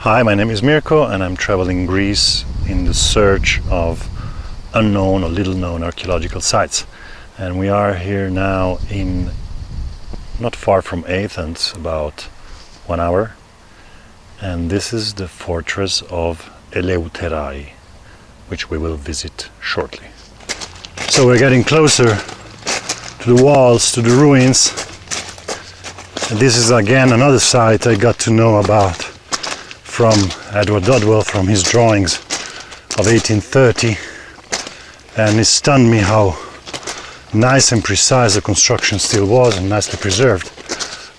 Hi, my name is Mirko and I'm traveling Greece in the search of unknown or little known archaeological sites. And we are here now in not far from Athens, about 1 hour. And this is the fortress of Eleutherai, which we will visit shortly. So we're getting closer to the walls, to the ruins. And this is again another site I got to know about from Edward Dodwell, from his drawings of 1830, and it stunned me how nice and precise the construction still was and nicely preserved.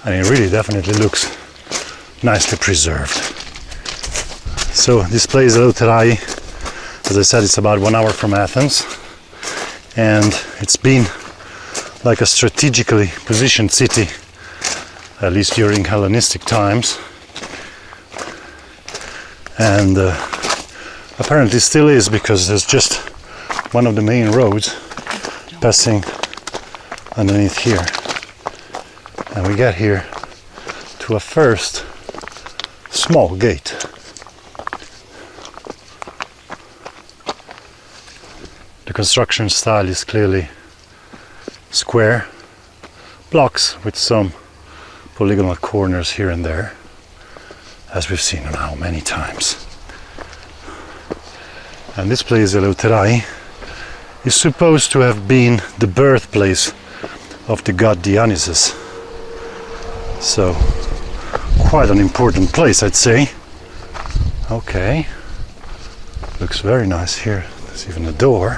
And it really definitely looks nicely preserved. So this place Eleutherai, as I said, it's about 1 hour from Athens, and it's been like a strategically positioned city, at least during Hellenistic times. And apparently still is, because there's just one of the main roads passing underneath here, and we get here to a first small gate. The construction style is clearly square blocks with some polygonal corners here and there, as we've seen now many times. And this place, Eleutherai, is supposed to have been the birthplace of the god Dionysus. So, quite an important place, I'd say. Okay, looks very nice here. There's even a door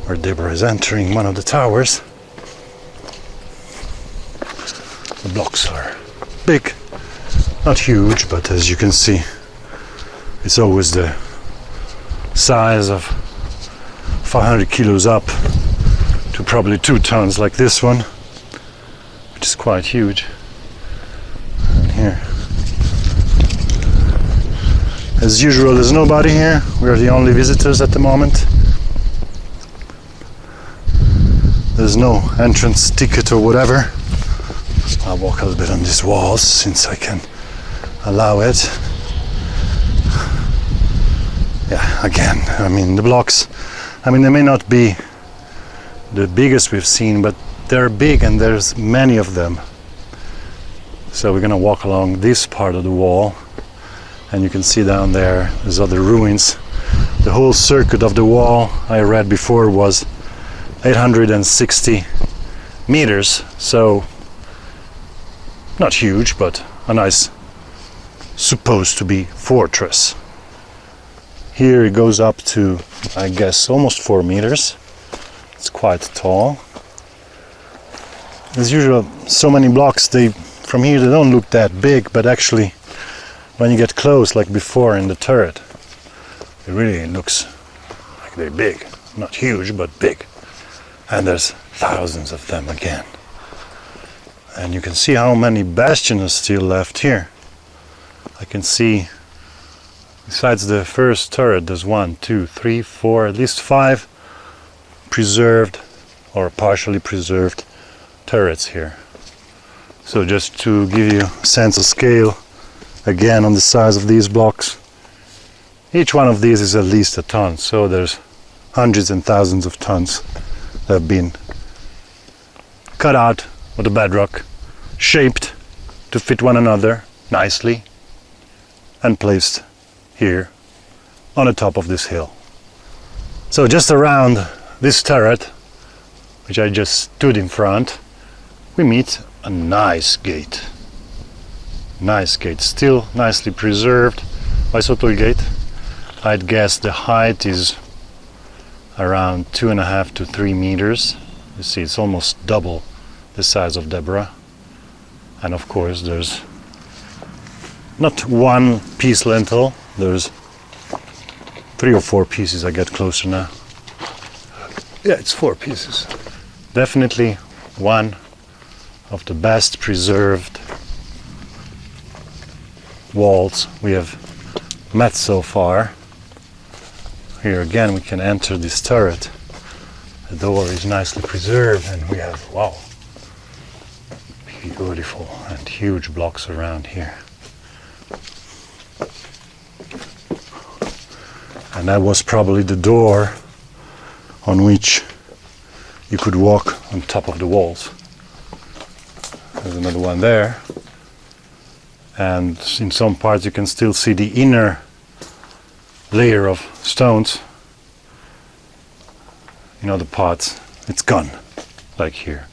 where Deborah is entering one of the towers. The blocks are big. Not huge, but as you can see, it's always the size of 500 kilos up to probably 2 tons, like this one, which is quite huge. And here, as usual, there's nobody here. We are the only visitors at the moment. There's no entrance ticket or whatever. I'll walk a little bit on these walls since I can allow it. Yeah, again, I mean, the blocks, I mean, they may not be the biggest we've seen, but they're big and there's many of them. So we're gonna walk along this part of the wall, and you can see down there there's other ruins. The whole circuit of the wall, I read before, was 860 meters, so not huge, but a nice, supposed to be, fortress. Here it goes up to, I guess, almost 4 meters. It's quite tall. As usual, so many blocks, from here they don't look that big, but actually when you get close, like before in the turret, it really looks like they're big. Not huge, but big. And there's thousands of them again. And you can see how many bastions are still left here. I can see, besides the first turret, there's 1, 2, 3, 4, at least 5 preserved or partially preserved turrets here. So just to give you a sense of scale, again, on the size of these blocks, each one of these is at least a ton. So there's hundreds and thousands of tons that have been cut out of the bedrock, shaped to fit one another nicely, and placed here on the top of this hill. So just around this turret, which I just stood in front, we meet a nice gate. Nice gate, still nicely preserved. Bisotal gate. I'd guess the height is around 2.5 to 3 meters. You see, it's almost double the size of Deborah. And of course there's not one piece lintel, there's 3 or 4 pieces. I get closer now. Yeah, it's 4 pieces. Definitely one of the best preserved walls we have met so far. Here again we can enter this turret. The door is nicely preserved, and we have, wow, beautiful and huge blocks around here. And that was probably the door on which you could walk on top of the walls. There's another one there. And in some parts you can still see the inner layer of stones. In other parts it's gone, like here.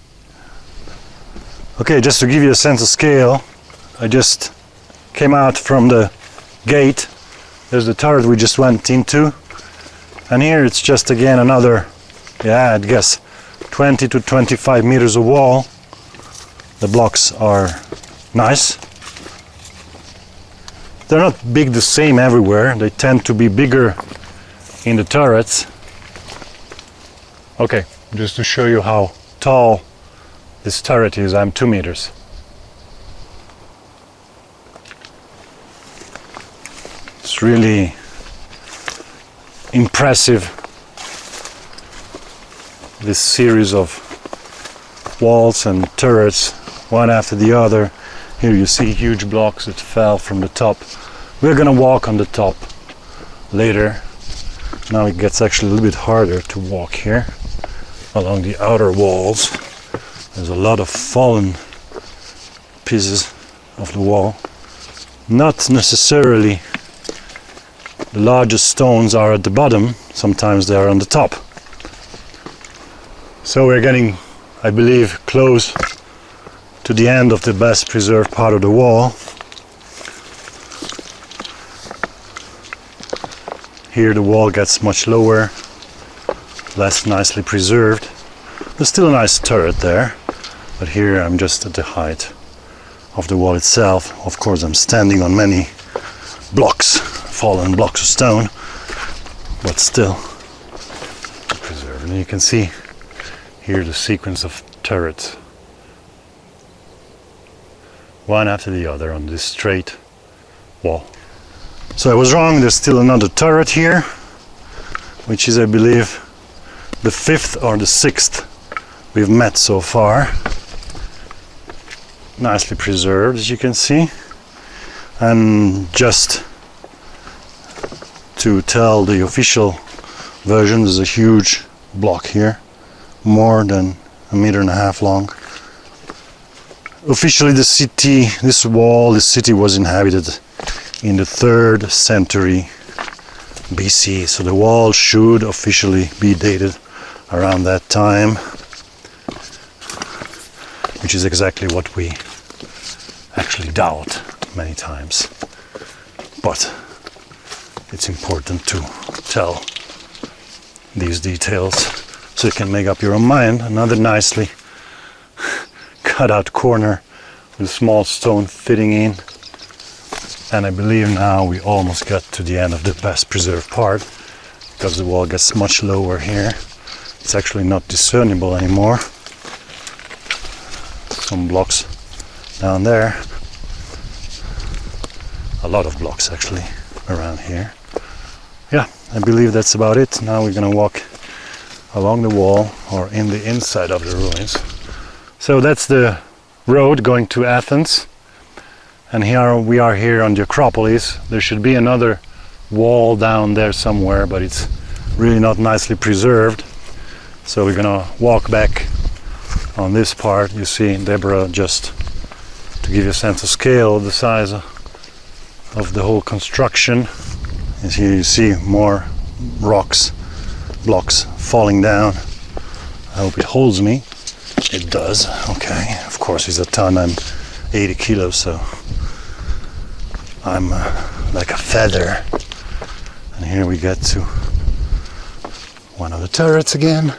Okay, just to give you a sense of scale, I just came out from the gate. There's the turret we just went into, and here it's just again another, I guess 20 to 25 meters of wall. The blocks are nice. They're not big the same everywhere. They tend to be bigger in the turrets. Okay, just to show you how tall this turret is, I'm 2 meters. It's really impressive, this series of walls and turrets, one after the other. Here you see huge blocks that fell from the top. We're gonna walk on the top later. Now it gets actually a little bit harder to walk here along the outer walls. There's a lot of fallen pieces of the wall. Not necessarily the largest stones are at the bottom, sometimes they are on the top. So we're getting, I believe, close to the end of the best preserved part of the wall. Here the wall gets much lower, less nicely preserved. There's still a nice turret there, but here I'm just at the height of the wall itself. Of course I'm standing on many blocks, fallen blocks of stone, but still preserved. And you can see here the sequence of turrets, one after the other on this straight wall. So I was wrong, there's still another turret here, which is, I believe, the 5th or the 6th we've met so far. Nicely preserved, as you can see. And just to tell the official version, there's a huge block here, more than 1.5 meters long. Officially the city, this city was inhabited in the 3rd century BC, so the wall should officially be dated around that time, which is exactly what we actually doubt many times. But it's important to tell these details so you can make up your own mind. Another nicely cut out corner with a small stone fitting in. And I believe now we almost got to the end of the best preserved part, because the wall gets much lower here. It's actually not discernible anymore. Some blocks down there. A lot of blocks actually around here. Yeah, I believe that's about it. Now we're gonna walk along the wall or in the inside of the ruins. So that's the road going to Athens. And here we are here on the Acropolis. There should be another wall down there somewhere, but it's really not nicely preserved. So we're gonna walk back on this part. You see Deborah, just to give you a sense of scale, the size of the whole construction. And here you see more rocks, blocks falling down. I hope it holds me. It does. Okay, of course it's a ton. I'm 80 kilos, so I'm like a feather. And here we get to one of the turrets again.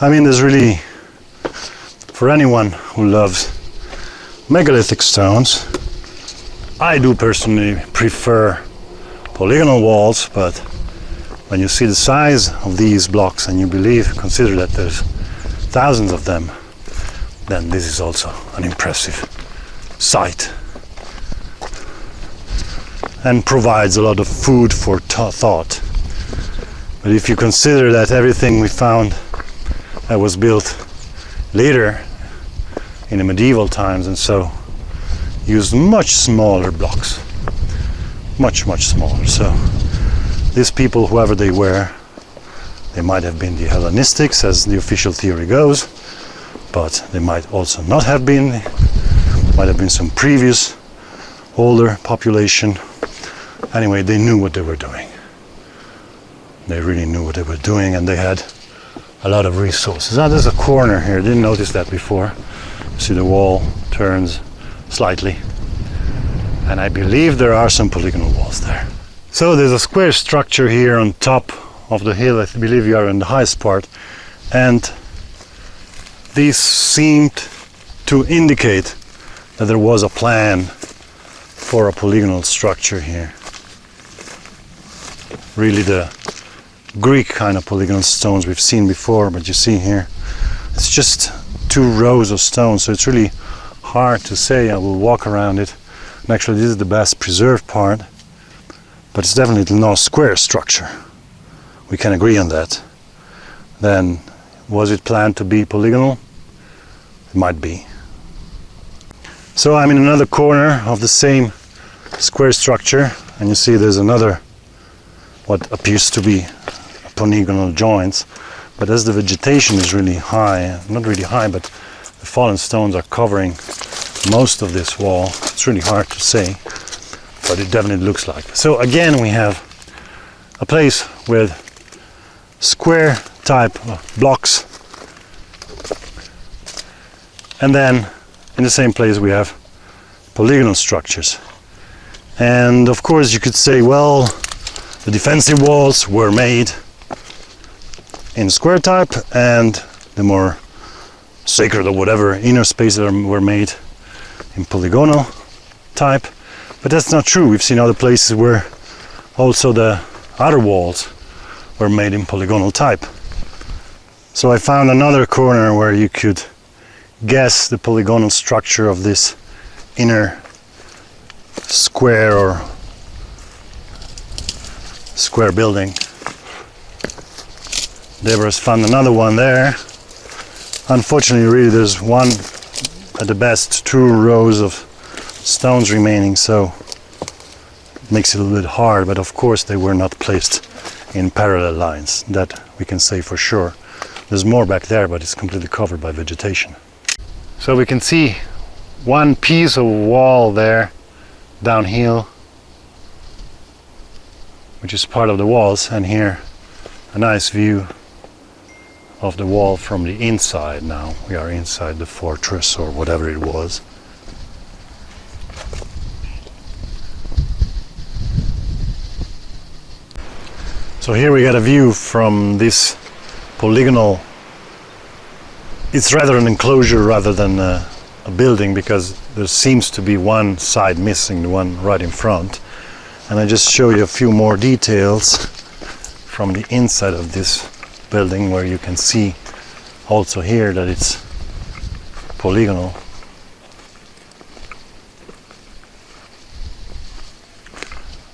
I mean, there's really, for anyone who loves megalithic stones, I do personally prefer polygonal walls, but when you see the size of these blocks and you consider that there's thousands of them, then this is also an impressive sight and provides a lot of food for thought. But if you consider that everything we found that was built later in the medieval times and so used much smaller blocks, much smaller. So these people, whoever they were, they might have been the Hellenistics, as the official theory goes, but they might also not have been. Might have been some previous older population. Anyway, they knew what they were doing. They really knew what they were doing, and they had a lot of resources. Now there's a corner here, didn't notice that before. See, the wall turns slightly, and I believe there are some polygonal walls there. So there's a square structure here on top of the hill. I believe you are in the highest part, and these seemed to indicate that there was a plan for a polygonal structure here. Really the Greek kind of polygonal stones we've seen before, but you see here it's just 2 rows of stones, so it's really hard to say. I will walk around it, and actually this is the best preserved part, but it's definitely not a square structure. We can agree on that. Then was it planned to be polygonal? It might be. So I'm in another corner of the same square structure, and you see there's another what appears to be polygonal joints, but as the vegetation is really high, not really high, but the fallen stones are covering most of this wall, it's really hard to say, but it definitely looks like it. So again, we have a place with square type of blocks, and then in the same place we have polygonal structures. And of course you could say, well, the defensive walls were made in square type, and the more sacred or whatever inner spaces were made in polygonal type. But that's not true. We've seen other places where also the outer walls were made in polygonal type. So I found another corner where you could guess the polygonal structure of this inner square or square building. Deborah's found another one there. Unfortunately, really, there's one, at the best, 2 rows of stones remaining, so it makes it a little bit hard, but of course they were not placed in parallel lines. That we can say for sure. There's more back there, but it's completely covered by vegetation. So we can see one piece of wall there downhill, which is part of the walls, and here a nice view of the wall from the inside. Now we are inside the fortress or whatever it was. So here we got a view from this polygonal. It's rather an enclosure rather than a building, because there seems to be one side missing, the one right in front. And I just show you a few more details from the inside of this building, where you can see also here that it's polygonal.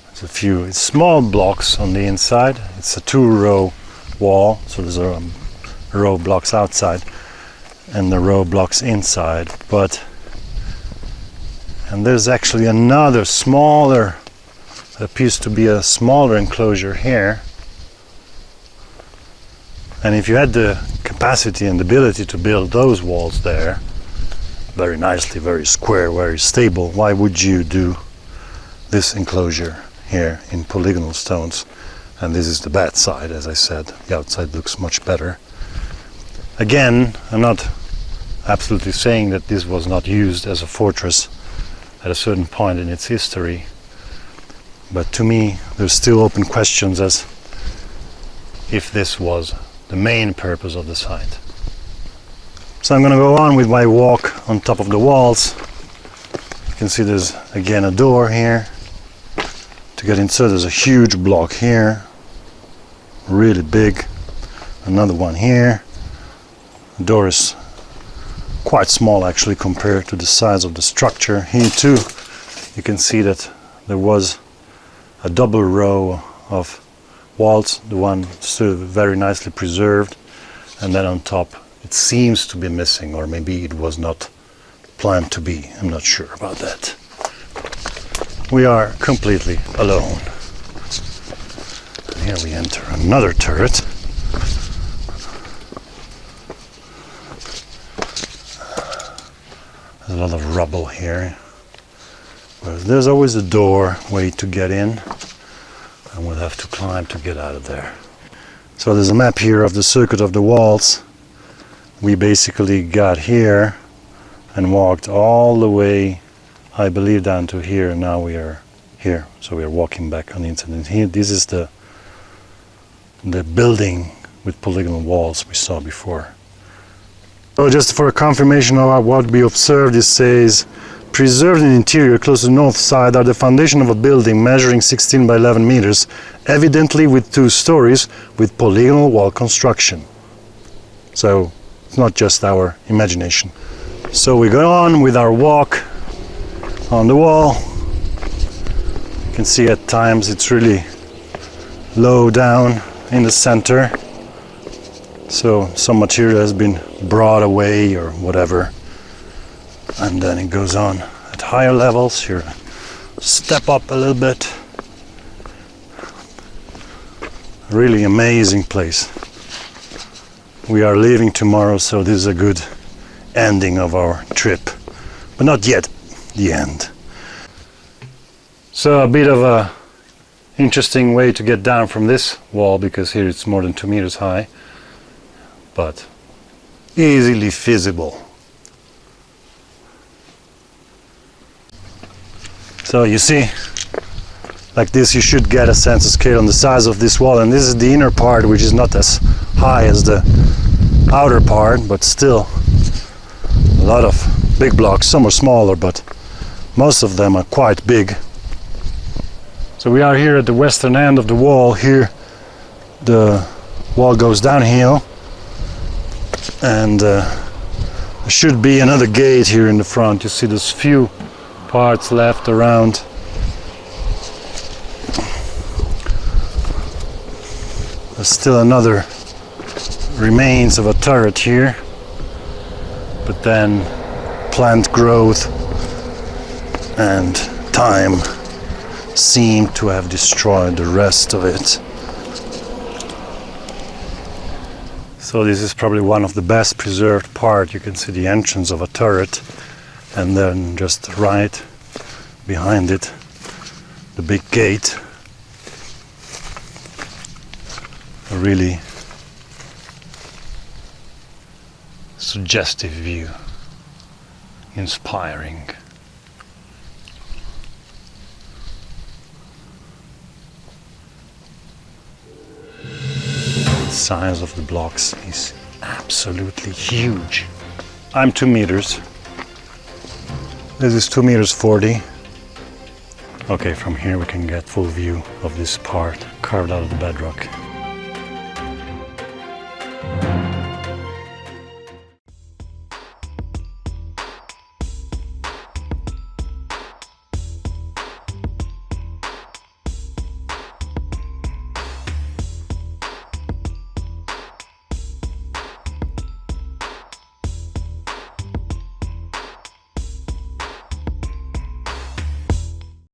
There's a few small blocks on the inside. It's a 2-row wall, so there's a row of blocks outside and the row of blocks inside. And there's actually another smaller, it appears to be a smaller enclosure here. And if you had the capacity and ability to build those walls there very nicely, very square, very stable, why would you do this enclosure here in polygonal stones? And this is the bad side, as I said. The outside looks much better. Again, I'm not absolutely saying that this was not used as a fortress at a certain point in its history, but to me there's still open questions as if this was the main purpose of the site. So I'm going to go on with my walk on top of the walls. You can see there's again a door here to get inside. There's a huge block here, really big. Another one here. The door is quite small actually compared to the size of the structure. Here too you can see that there was a double row of walls, the one still very nicely preserved, and then on top it seems to be missing, or maybe it was not planned to be. I'm not sure about that. we are completely alone. And here we enter another turret. There's a lot of rubble here. But there's always a doorway to get in, and we'll have to climb to get out of there. So there's a map here of the circuit of the walls. We basically got here and walked all the way, I believe, down to here, and now we are here. So we are walking back on the inside. And here, this is the building with polygonal walls we saw before. So just for a confirmation of what we observed, it says, preserved in the interior close to the north side are the foundation of a building measuring 16 by 11 meters, evidently with 2 stories with polygonal wall construction. So it's not just our imagination. So we go on with our walk on the wall. You can see at times it's really low down in the center. So some material has been brought away or whatever. And then it goes on at higher levels. Here, step up a little bit. Really amazing place. We are leaving tomorrow, so this is a good ending of our trip, but not yet the end. So a bit of a interesting way to get down from this wall, because here it's more than 2 meters high, but easily feasible. So you see, like this, you should get a sense of scale on the size of this wall, and this is the inner part, which is not as high as the outer part, but still a lot of big blocks. Some are smaller, but most of them are quite big. So we are here at the western end of the wall. Here the wall goes downhill, and there should be another gate here in the front. You see there's few parts left around. There's still another remains of a turret here, but then plant growth and time seem to have destroyed the rest of it. So this is probably one of the best preserved part. You can see the entrance of a turret, and then just right behind it the big gate. A really suggestive view, inspiring. The size of the blocks is absolutely huge. I'm 2 meters. This is 2 meters 40. Okay, from here we can get full view of this part carved out of the bedrock.